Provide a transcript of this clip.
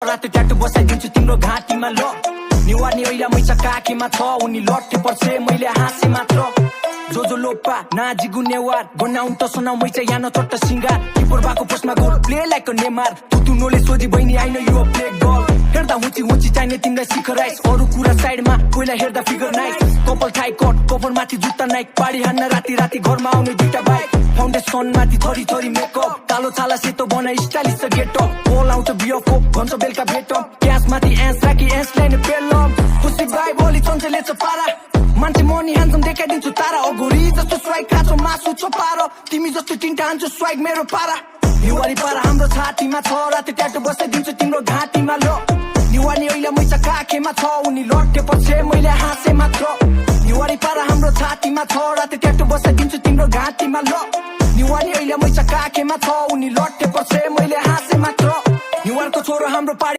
रातो ट्याटो बसाइदिन्छु तिम्रो घाँटीमा ल निवार नि ओइला मैचा काखीमा छ उनी लट्टे पर्छे मैले हाँसे मात्र जो लोपा नाजी गुनेवार गनाउन त सुनाउ मैचा यानो चट्ट सिंगार किपर बाको पोस्टमा goal play like a Neymar तुतु नोले सोझी बहिनी आइन यो प्ले गोल हेर्दा हुची चाहिने तिमीलाई शिखराइस अरु कुरा साइडमा पहिला हेर्दा फिगर नाइट कपाल थाइ कट कपाल माथि जुत्ता नाइक पाडी हान्न राती घरमा आउने दुईटा बाइक फाउन्डेसन माथि थरी मेकअप कालो छाला सेतो बनाइ स्टाइलिस गेटअप बोल आउँछ बियफो भन्छ बेलका भेटम क्यास माथि एन्स राखी एन्सलाई नै पेलम खुसी भाइ भोलि चञ्चले छ पारा मान्छे मनी ह्यान्डसम देखाइदिन्छु तारा अघोरी जस्तो स्वाइग खाँचो मासु छ पार तिमी जस्तो तिनटा हान्छु स्वाइग मेरो पारा निवारी पारा हाम्रो छातीमा छ राति ट्याटो बसाइदिन्छु तिम्रो घाँटीमा ल निवारी अहिले मैचा काखेमा छ उनी लट्टे पछि मैले हाँसे मात्र निवारी पारा हाम्रो छातीमा छ राति ट्याटो बसाइदिन्छु तिम्रो घाँटीमा ल निवारी अहिले मैचा काखेमा छ उनी लट्टे पछि मैले हाँसे मात्र निवारको छोरो हाम्रो पारी